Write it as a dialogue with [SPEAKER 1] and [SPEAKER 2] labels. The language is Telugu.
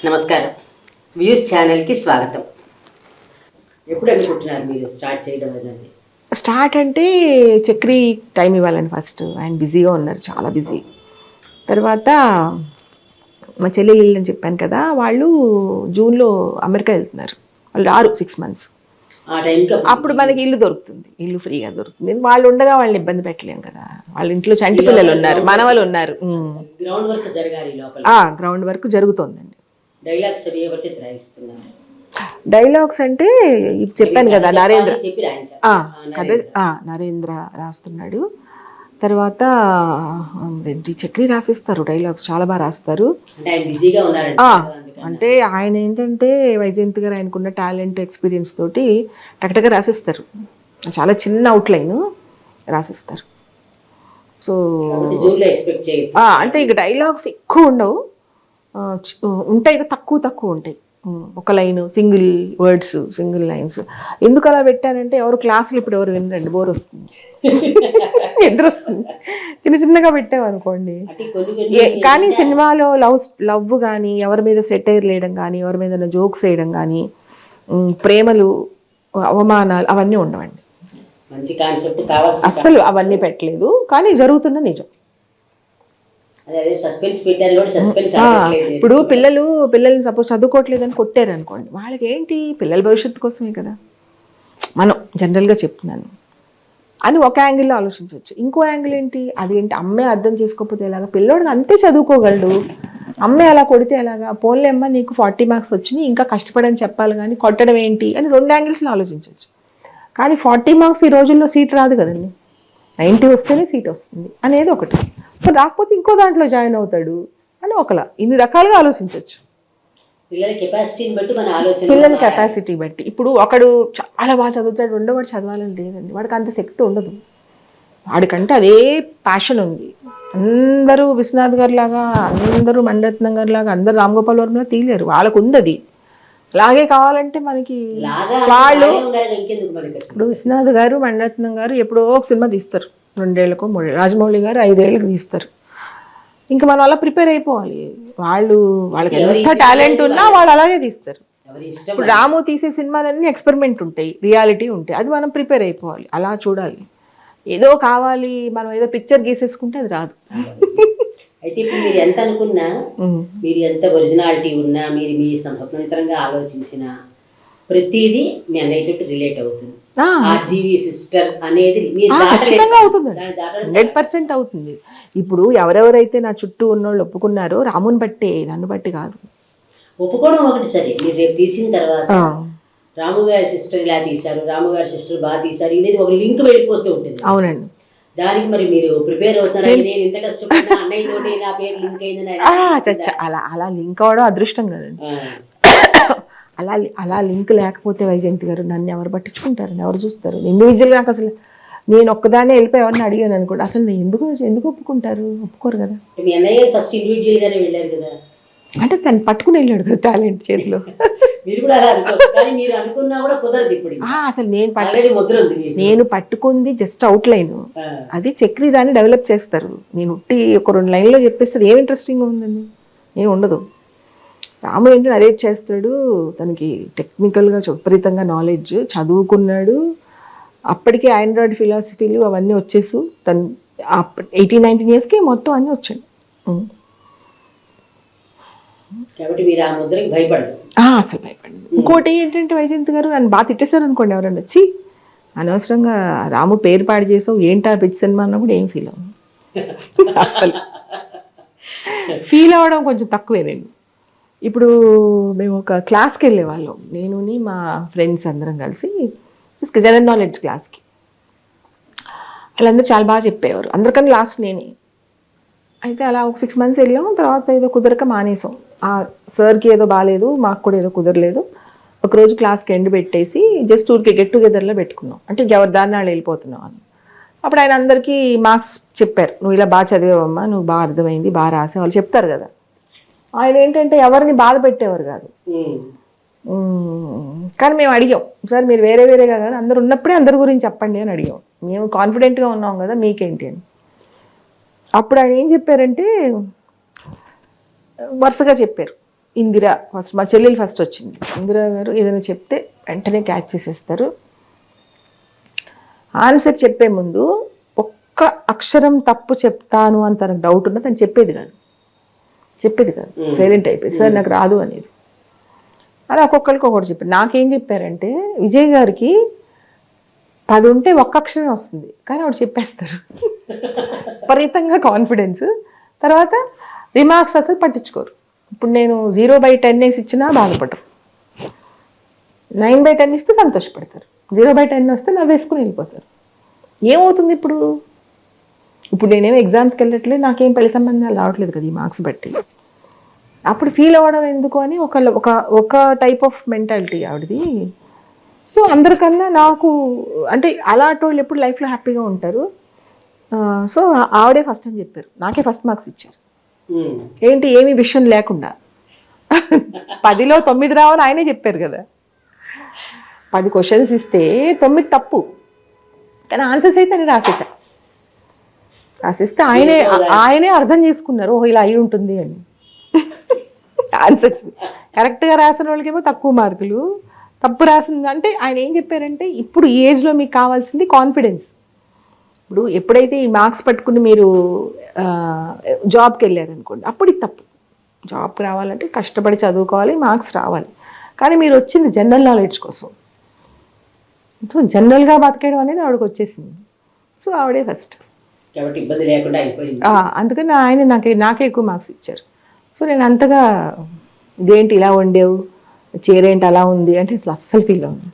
[SPEAKER 1] నమస్కారం. వ్యూస్ ఛానల్కి స్వాగతం. ఎప్పుడు అనుకుంటున్నారు మీరు స్టార్ట్ చేయడం అనేది?
[SPEAKER 2] స్టార్ట్ అంటే చక్రి టైం ఇవ్వాలని ఫస్ట్ ఆయన బిజీగా ఉన్నారు, చాలా బిజీ. తర్వాత మా చెల్లెలు అని చెప్పాను కదా, వాళ్ళు జూన్లో అమెరికా వెళ్తున్నారు. వాళ్ళు రారు 6 months.
[SPEAKER 1] ఆ టైంకి
[SPEAKER 2] అప్పుడు మనకి ఇల్లు దొరుకుతుంది, ఇల్లు ఫ్రీగా దొరుకుతుంది. వాళ్ళు ఉండగా వాళ్ళని ఇబ్బంది పెట్టలేం కదా. వాళ్ళ ఇంట్లో చంటి పిల్లలు ఉన్నారు, మనవలు ఉన్నారు.
[SPEAKER 1] గ్రౌండ్ వర్క్ జరగాలి లోపల.
[SPEAKER 2] Ground work జరుగుతోందండి.
[SPEAKER 1] డైలాగ్స్ అవి ఎవరు చేత రాయిస్తున్నారు?
[SPEAKER 2] డైలాగ్స్ అంటే చెప్పాను కదా, నరేంద్ర
[SPEAKER 1] చెప్పి రాయించాలి.
[SPEAKER 2] కథ నరేంద్ర రాస్తున్నాడు. తర్వాత చక్రి రాసిస్తారు, డైలాగ్స్ చాలా బాగా రాస్తారు.
[SPEAKER 1] అంటే ఆయన బిజీగా ఉన్నారంట.
[SPEAKER 2] అంటే ఆయన ఏంటంటే వైజయంతి గారు ఆయనకున్న టాలెంట్, ఎక్స్పీరియన్స్ తోటి టకటగా రాసిస్తారు. చాలా చిన్న అవుట్లైన్ రాసిస్తారు. సో
[SPEAKER 1] జూన్లో ఎక్స్పెక్ట్ చేయొచ్చు.
[SPEAKER 2] అంటే ఇక డైలాగ్స్ ఎక్కువ ఉండవు, ఉంటాయి తక్కువ ఉంటాయి. ఒక line, single words, single lines. ఎందుకు అలా పెట్టానంటే ఎవరు క్లాసులు ఇప్పుడు ఎవరు వినరండి, బోర్ వస్తుంది, నిద్ర వస్తుంది. చిన్నగా పెట్టామనుకోండి. కానీ సినిమాలో లవ్ కానీ, ఎవరి మీద సెటైర్ వేయడం కానీ, ఎవరి మీద జోక్స్ వేయడం కానీ, ప్రేమలు, అవమానాలు అవన్నీ ఉండవండి.
[SPEAKER 1] మంచి కాన్సెప్ట్ కావాలి,
[SPEAKER 2] అస్సలు అవన్నీ పెట్టలేదు. కానీ జరుగుతున్న నిజం. ఇప్పుడు పిల్లల్ని సపోజ్ చదువుకోవట్లేదని కొట్టారు అనుకోండి, వాళ్ళకి ఏంటి, పిల్లల భవిష్యత్తు కోసమే కదా, మనం జనరల్గా చెప్తున్నాను అని ఒక యాంగిల్లో ఆలోచించవచ్చు. ఇంకో యాంగిల్ ఏంటి, అదేంటి అమ్మే అర్థం చేసుకోకపోతే ఎలాగా, పిల్లోడికి అంతే చదువుకోగలడు, అమ్మే అలా కొడితే ఎలాగా, పోన్లే అమ్మ నీకు 40 marks వచ్చినాయి ఇంకా కష్టపడని చెప్పాలి కానీ కొట్టడం ఏంటి అని 2 యాంగిల్స్లో ఆలోచించవచ్చు. కానీ 40 marks ఈ రోజుల్లో సీట్ రాదు కదండి, 90 వస్తేనే సీట్ వస్తుంది అనేది ఒకటి. సో రాకపోతే ఇంకో దాంట్లో జాయిన్ అవుతాడు అని ఒకలా, ఇన్ని రకాలుగా ఆలోచించవచ్చు.
[SPEAKER 1] పిల్లల
[SPEAKER 2] కెపాసిటీ బట్టి. ఇప్పుడు ఒకడు చాలా బాగా చదువుతాడు, రెండోవాడు చదవాలని లేదండి, వాడికి అంత శక్తి ఉండదు. వాడికంటే అదే ప్యాషన్ ఉంది. అందరూ విశ్వనాథ్ గారు లాగా, అందరూ మణిరత్నం గారు లాగా, అందరూ రామ్ గోపాల్ వర్మలా తీయలేరు, వాళ్ళకు ఉంది అది. అలాగే కావాలంటే మనకి వాళ్ళు ఇప్పుడు విశ్వనాథ్ గారు, మణిరత్నం గారు ఎప్పుడో ఒక సినిమా తీస్తారు, 2 ఏళ్ళకో 3 ఏళ్ళు. రాజమౌళి గారు 5 ఏళ్ళకి తీస్తారు. ఇంకా మనం అలా ప్రిపేర్ అయిపోవాలి. వాళ్ళకి ఎంత టాలెంట్ ఉన్నా వాళ్ళు అలాగే తీస్తారు. ఇప్పుడు రాము తీసే సినిమాలన్నీ ఎక్స్పెరిమెంట్ ఉంటాయి, రియాలిటీ ఉంటాయి, అది మనం ప్రిపేర్ అయిపోవాలి. అలా చూడాలి. ఏదో కావాలి, మనం ఏదో పిక్చర్ గీసేసుకుంటే అది రాదు.
[SPEAKER 1] అయితే ఇప్పుడు మీరు ఎంత అనుకున్నా, మీరు ఎంత ఒరిజినాలిటీ ఉన్నా, మీరు మీ స్వతంత్రంగా ఆలోచించిన ప్రతిదీ మీ అన్నయ్యతో రిలేట్ అవుతుంది. ఆర్జీవి సిస్టర్ అనేది
[SPEAKER 2] ఖచ్చితంగా అవుతుంది, 100% అవుతుంది. ఇప్పుడు ఎవరెవరైతే నా చుట్టూ ఉన్నోళ్ళు ఒప్పుకున్నారో రాముని బట్టే, నన్ను బట్టి కాదు.
[SPEAKER 1] ఒప్పుకోవడం ఒకటి సరే, మీరు రేపు తీసిన తర్వాత రాము గారి సిస్టర్ ఇలా తీశారు, రాము గారి సిస్టర్ బాగా తీశారు, ఇది ఒక లింక్ వెళ్ళిపోతూ ఉంటుంది.
[SPEAKER 2] అవునండి. దానికి
[SPEAKER 1] మరి మీరు ప్రిపేర్ అవుతారా? నేను ఇంత కష్టపడినా అన్నయ్య తోటి నా పేరు లింక్ అయిందని
[SPEAKER 2] అలా లింక్ అవడం అదృష్టం కదండి. అలా లింక్ లేకపోతే వైజయంతి గారు నన్ను ఎవరు పట్టించుకుంటారని, ఎవరు చూస్తారు? ఇండివిజువల్గా నాకు అసలు నేను ఒక్కదాన్నే వెళ్ళిపోయి ఎవరిని అడిగాను అనుకోండి, అసలు నేను ఎందుకు ఒప్పుకుంటారు? ఒప్పుకోరు కదా.
[SPEAKER 1] మీ అన్నయ్య ఫస్ట్ ఇండివిజువల్ గానే వెళ్ళారు కదా,
[SPEAKER 2] అంటే తను పట్టుకుని వెళ్ళాడు కదా టాలెంట్ చేతిలో. అసలు నేను పట్టుకుంది జస్ట్ అవుట్ లైన్, అది చక్రి దాన్ని డెవలప్ చేస్తారు. నేను ఉట్టి ఒక 2 లైన్లో చెప్పేస్తే ఏం ఇంట్రెస్టింగ్ ఉందండి, ఏం ఉండదు. రాము ఏంటి నరేట్ చేస్తాడు, తనకి టెక్నికల్గా విపరీతంగా నాలెడ్జ్, చదువుకున్నాడు. అప్పటికే ఆండ్రాయిడ్ ఫిలాసఫీలు అవన్నీ వచ్చేసు, తను 18-19 yearsకి మొత్తం అన్నీ వచ్చాడు. అసలు భయపడదు. ఇంకోటి ఏంటంటే వైజయంతి గారు నన్ను బాగా తిట్టేశారు అనుకోండి, ఎవరన్నా వచ్చి అనవసరంగా రాము పేరు పాడు చేసావు ఏంటా పిచ్చి సినిమా అన్నా కూడా ఏం ఫీల్ అవ్వను. అసలు ఫీల్ అవ్వడం కొంచెం తక్కువే. నేను ఇప్పుడు మేము ఒక క్లాస్కి వెళ్ళేవాళ్ళం, నేను మా ఫ్రెండ్స్ అందరం కలిసి జనరల్ నాలెడ్జ్ క్లాస్కి. వాళ్ళందరూ చాలా బాగా చెప్పేవారు, అందరికన్నా లాస్ట్ నేనే. అయితే అలా ఒక 6 months వెళ్ళాం, తర్వాత ఏదో కుదరక మానేసాం. ఆ సార్కి ఏదో బాగాలేదు, మాకు కూడా ఏదో కుదరలేదు. ఒకరోజు క్లాస్కి ఎండ్ పెట్టేసి జస్ట్ ఊరికి గెట్ టుగెదర్లో పెట్టుకున్నాం, అంటే ఎవరి దాన్ని వాళ్ళు వెళ్ళిపోతున్నాం అని. అప్పుడు ఆయన అందరికీ మార్క్స్ చెప్పారు, నువ్వు ఇలా బాగా చదివావమ్మా, నువ్వు బాగా అర్థమైంది, బాగా రాసే వాళ్ళు చెప్తారు కదా. ఆయన ఏంటంటే ఎవరిని బాధ పెట్టేవారు కాదు. కానీ మేము అడిగాం, సార్ మీరు వేరేగా కదా, అందరు ఉన్నప్పుడే అందరి గురించి చెప్పండి అని అడిగాం. మేము కాన్ఫిడెంట్గా ఉన్నాం కదా, మీకేంటి అని. అప్పుడు ఆయన ఏం చెప్పారంటే వరుసగా చెప్పారు, ఇందిరా ఫస్ట్, మా చెల్లెలు ఫస్ట్ వచ్చింది. ఇందిరా గారు ఏదైనా చెప్తే వెంటనే క్యాచ్ చేసేస్తారు. ఆన్సర్ చెప్పే ముందు ఒక్క అక్షరం తప్పు చెప్తాను అని తనకు డౌట్ ఉన్నా తను చెప్పేది కాదు, సైలెంట్ అయిపోయింది. సార్ నాకు రాదు అనేది. అలా ఒక్కొక్కరికి ఒక్కొక్కటి చెప్పారు. నాకేం చెప్పారంటే విజయ్ గారికి 10 ఉంటే ఒక్క అక్షరం వస్తుంది, కానీ ఆవిడ చెప్పేస్తారు. విపరీతంగా కాన్ఫిడెన్స్. తర్వాత రిమార్క్స్ అసలు పట్టించుకోరు. ఇప్పుడు నేను 0/10 వేసి ఇచ్చినా బాధపడరు, 9/10 ఇస్తే సంతోషపడతారు, 0/10 వస్తే నవ్వేసుకుని వెళ్ళిపోతారు. ఏమవుతుంది ఇప్పుడు? నేనేమో ఎగ్జామ్స్కి వెళ్ళట్లేదు, నాకేం పెళ్లి సంబంధాలు రావట్లేదు కదా ఈ మార్క్స్ బట్టి. అప్పుడు ఫీల్ అవ్వడం ఎందుకు అని ఒక టైప్ ఆఫ్ మెంటాలిటీ ఆవిడది. సో అందరికన్నా నాకు అంటే అలాంటి వాళ్ళు ఎప్పుడు లైఫ్లో హ్యాపీగా ఉంటారు. సో ఆవిడే ఫస్ట్ అని చెప్పారు, నాకే ఫస్ట్ మార్క్స్ ఇచ్చారు. ఏంటి ఏమీ విషయం లేకుండా 10లో 9 రావాలి ఆయనే చెప్పారు కదా. 10 క్వశ్చన్స్ ఇస్తే 9 తప్పు, కానీ ఆన్సర్స్ అయితే అని రాసేస్తే ఆయనే అర్థం చేసుకున్నారు, ఓహో ఇలా అయి ఉంటుంది అని. ఆన్సర్స్ కరెక్ట్గా రాసిన వాళ్ళకేమో తక్కువ మార్కులు, తప్పు రాసింది. అంటే ఆయన ఏం చెప్పారంటే ఇప్పుడు ఈ ఏజ్లో మీకు కావాల్సింది కాన్ఫిడెన్స్. ఇప్పుడు ఎప్పుడైతే ఈ మార్క్స్ పట్టుకుని మీరు జాబ్కి వెళ్ళారనుకోండి, అప్పుడు ఇది తప్పు. జాబ్కి రావాలంటే కష్టపడి చదువుకోవాలి, మార్క్స్ రావాలి. కానీ మీరు వచ్చింది జనరల్ నాలెడ్జ్ కోసం. సో జనరల్గా బతికేయడం అనేది ఆవిడకి వచ్చేసింది. సో ఆవిడే ఫస్ట్,
[SPEAKER 1] కాబట్టి ఇబ్బంది లేకుండా అయిపోయింది.
[SPEAKER 2] అందుకని ఆయన నాకే ఎక్కువ మార్క్స్ ఇచ్చారు. సో నేను అంతగా ఇదేంటి ఇలా వండేవు, చీర ఏంటి అలా ఉంది అంటే అసలు అస్సలు ఫీల్ అవును.